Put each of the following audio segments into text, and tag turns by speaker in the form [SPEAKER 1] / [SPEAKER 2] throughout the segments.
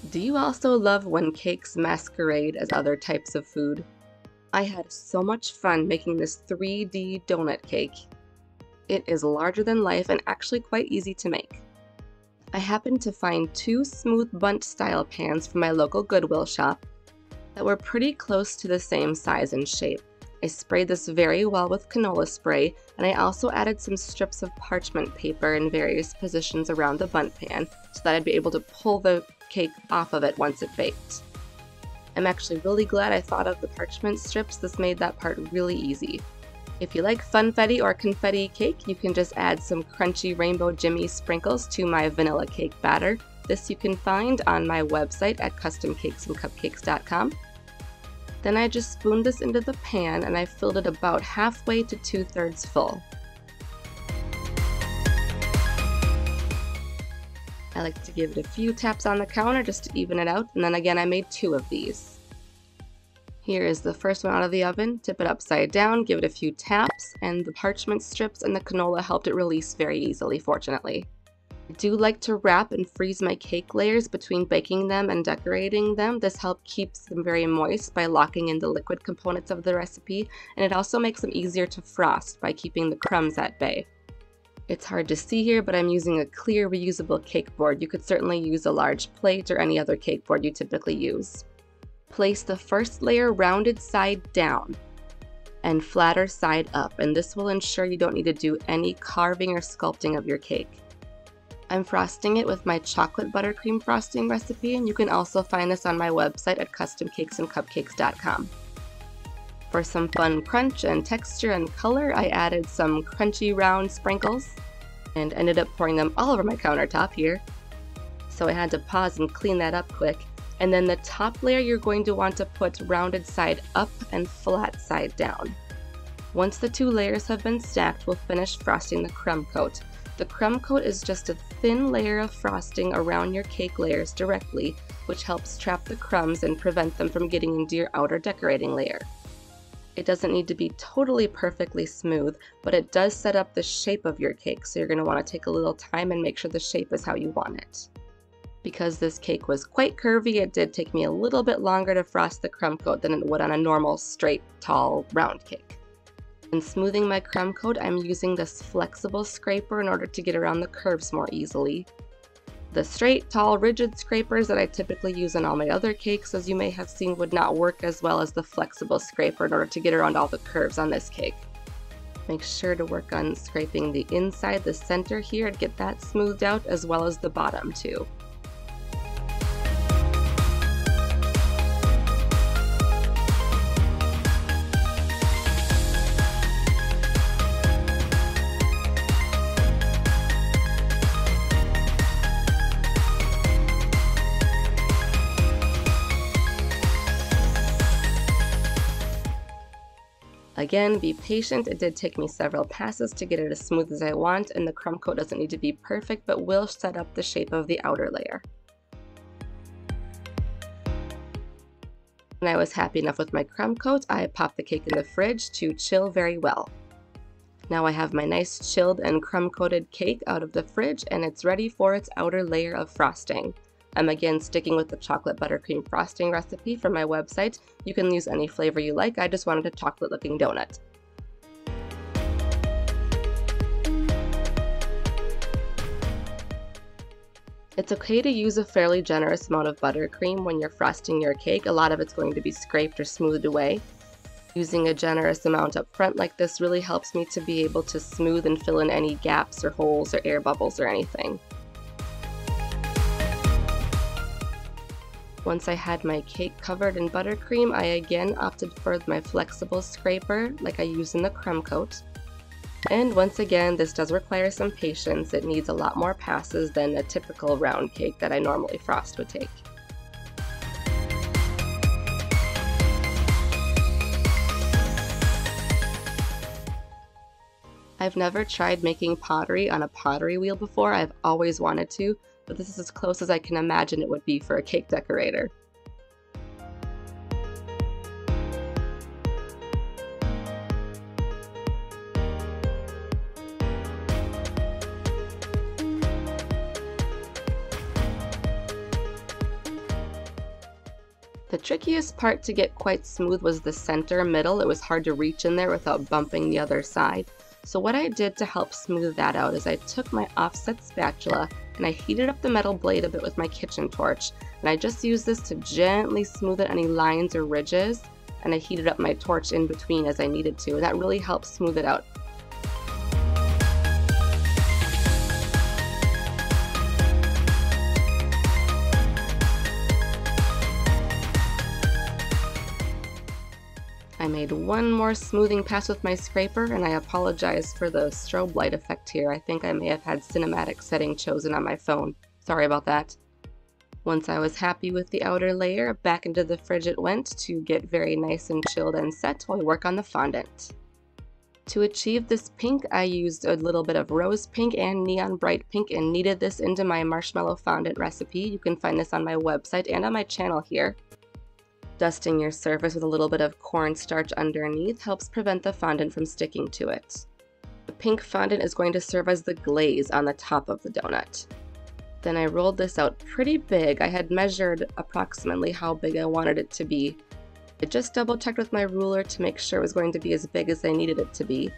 [SPEAKER 1] Do you also love when cakes masquerade as other types of food? I had so much fun making this 3D donut cake. It is larger than life and actually quite easy to make. I happened to find two smooth bundt style pans from my local Goodwill shop that were pretty close to the same size and shape. I sprayed this very well with canola spray, and I also added some strips of parchment paper in various positions around the bundt pan so that I'd be able to pull the cake off of it once it baked. I'm actually really glad I thought of the parchment strips. This made that part really easy. If you like funfetti or confetti cake, you can just add some crunchy rainbow jimmy sprinkles to my vanilla cake batter. This you can find on my website at customcakesandcupcakes.com. Then I just spooned this into the pan and I filled it about halfway to 2/3 full. I like to give it a few taps on the counter just to even it out, and then again I made 2 of these. Here is the first one out of the oven. Tip it upside down, give it a few taps, and the parchment strips and the canola helped it release very easily, fortunately. I do like to wrap and freeze my cake layers between baking them and decorating them. This helps keeps them very moist by locking in the liquid components of the recipe, and it also makes them easier to frost by keeping the crumbs at bay. It's hard to see here, but I'm using a clear reusable cake board. You could certainly use a large plate or any other cake board you typically use. Place the first layer rounded side down and flatter side up, and this will ensure you don't need to do any carving or sculpting of your cake. I'm frosting it with my chocolate buttercream frosting recipe, and you can also find this on my website at customcakesandcupcakes.com. For some fun crunch and texture and color, I added some crunchy round sprinkles and ended up pouring them all over my countertop here. So I had to pause and clean that up quick. And then the top layer you're going to want to put rounded side up and flat side down. Once the 2 layers have been stacked, we'll finish frosting the crumb coat. The crumb coat is just a thin layer of frosting around your cake layers directly, which helps trap the crumbs and prevent them from getting into your outer decorating layer. It doesn't need to be totally perfectly smooth, but it does set up the shape of your cake, so you're going to want to take a little time and make sure the shape is how you want it. Because this cake was quite curvy, it did take me a little bit longer to frost the crumb coat than it would on a normal, straight, tall, round cake. In smoothing my crumb coat, I'm using this flexible scraper in order to get around the curves more easily. The straight, tall, rigid scrapers that I typically use on all my other cakes, as you may have seen, would not work as well as the flexible scraper in order to get around all the curves on this cake. Make sure to work on scraping the inside, the center here, to get that smoothed out, as well as the bottom too. Again, be patient. It did take me several passes to get it as smooth as I want, and the crumb coat doesn't need to be perfect, but will set up the shape of the outer layer. When I was happy enough with my crumb coat, I popped the cake in the fridge to chill very well. Now I have my nice chilled and crumb coated cake out of the fridge, and it's ready for its outer layer of frosting. I'm again sticking with the chocolate buttercream frosting recipe from my website. You can use any flavor you like. I just wanted a chocolate looking donut. It's okay to use a fairly generous amount of buttercream when you're frosting your cake. A lot of it's going to be scraped or smoothed away. Using a generous amount up front like this really helps me to be able to smooth and fill in any gaps or holes or air bubbles or anything. Once I had my cake covered in buttercream, I again opted for my flexible scraper like I use in the crumb coat. And once again, this does require some patience. It needs a lot more passes than a typical round cake that I normally frost would take. I've never tried making pottery on a pottery wheel before. I've always wanted to, but this is as close as I can imagine it would be for a cake decorator. The trickiest part to get quite smooth was the center middle. It was hard to reach in there without bumping the other side. So what I did to help smooth that out is I took my offset spatula and I heated up the metal blade a bit with my kitchen torch. And I just used this to gently smooth out any lines or ridges. And I heated up my torch in between as I needed to. That really helps smooth it out. I made one more smoothing pass with my scraper, and I apologize for the strobe light effect here. I think I may have had cinematic setting chosen on my phone. Sorry about that. Once I was happy with the outer layer, back into the fridge it went to get very nice and chilled and set while we work on the fondant. To achieve this pink, I used a little bit of rose pink and neon bright pink and kneaded this into my marshmallow fondant recipe. You can find this on my website and on my channel here. Dusting your surface with a little bit of cornstarch underneath helps prevent the fondant from sticking to it. The pink fondant is going to serve as the glaze on the top of the donut. Then I rolled this out pretty big. I had measured approximately how big I wanted it to be. I just double checked with my ruler to make sure it was going to be as big as I needed it to be,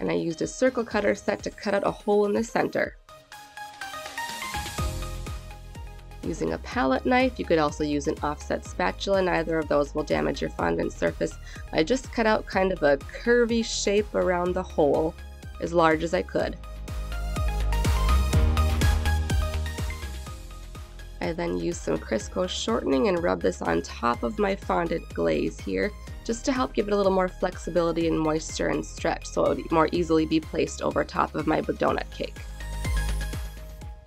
[SPEAKER 1] and I used a circle cutter set to cut out a hole in the center. Using a palette knife, you could also use an offset spatula, neither of those will damage your fondant surface. I just cut out kind of a curvy shape around the hole, as large as I could. I then used some Crisco shortening and rubbed this on top of my fondant glaze here, just to help give it a little more flexibility and moisture and stretch so it would more easily be placed over top of my donut cake.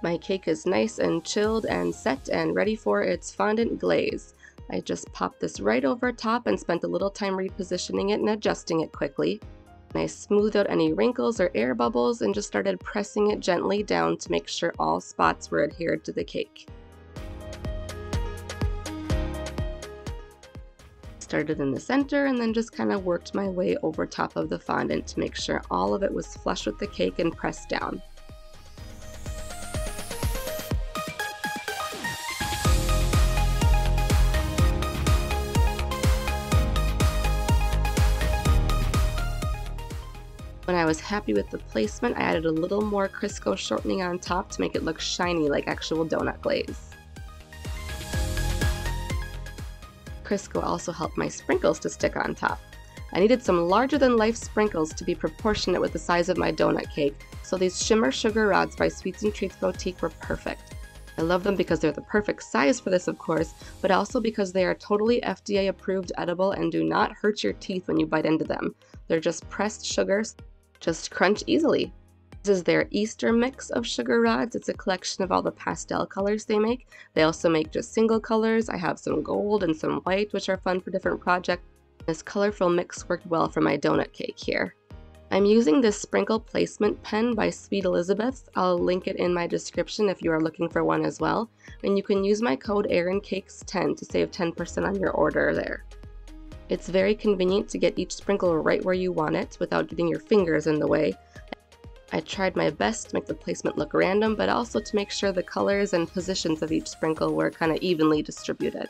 [SPEAKER 1] My cake is nice and chilled and set and ready for its fondant glaze. I just popped this right over top and spent a little time repositioning it and adjusting it quickly. And I smoothed out any wrinkles or air bubbles and just started pressing it gently down to make sure all spots were adhered to the cake. Started in the center and then just kind of worked my way over top of the fondant to make sure all of it was flush with the cake and pressed down. When I was happy with the placement, I added a little more Crisco shortening on top to make it look shiny like actual donut glaze. Crisco also helped my sprinkles to stick on top. I needed some larger than life sprinkles to be proportionate with the size of my donut cake, so these shimmer sugar rods by Sweets and Treats Boutique were perfect. I love them because they're the perfect size for this, of course, but also because they are totally FDA approved edible and do not hurt your teeth when you bite into them. They're just pressed sugars. Just crunch easily. This is their Easter mix of sugar rods. It's a collection of all the pastel colors they make. They also make just single colors. I have some gold and some white, which are fun for different projects. This colorful mix worked well for my donut cake here. I'm using this sprinkle placement pen by Sweet Elizabeth. I'll link it in my description if you are looking for one as well. And you can use my code ErinCakes10 to save 10% on your order there. It's very convenient to get each sprinkle right where you want it without getting your fingers in the way. I tried my best to make the placement look random, but also to make sure the colors and positions of each sprinkle were kind of evenly distributed.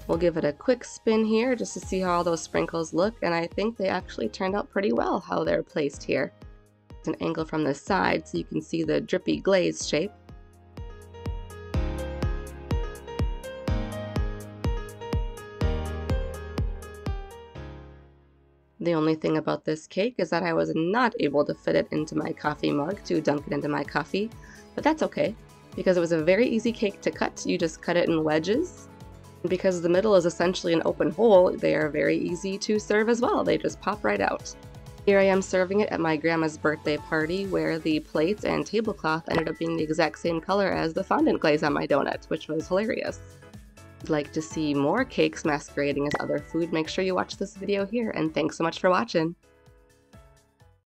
[SPEAKER 1] We'll give it a quick spin here just to see how all those sprinkles look, and I think they actually turned out pretty well how they're placed here. It's an angle from the side so you can see the drippy glaze shape. The only thing about this cake is that I was not able to fit it into my coffee mug to dunk it into my coffee, but that's okay because it was a very easy cake to cut. You just cut it in wedges. Because the middle is essentially an open hole, they are very easy to serve as well. They just pop right out. Here I am serving it at my grandma's birthday party where the plates and tablecloth ended up being the exact same color as the fondant glaze on my donut, which was hilarious. you'd like to see more cakes masquerading as other food, make sure you watch this video here, and thanks so much for watching!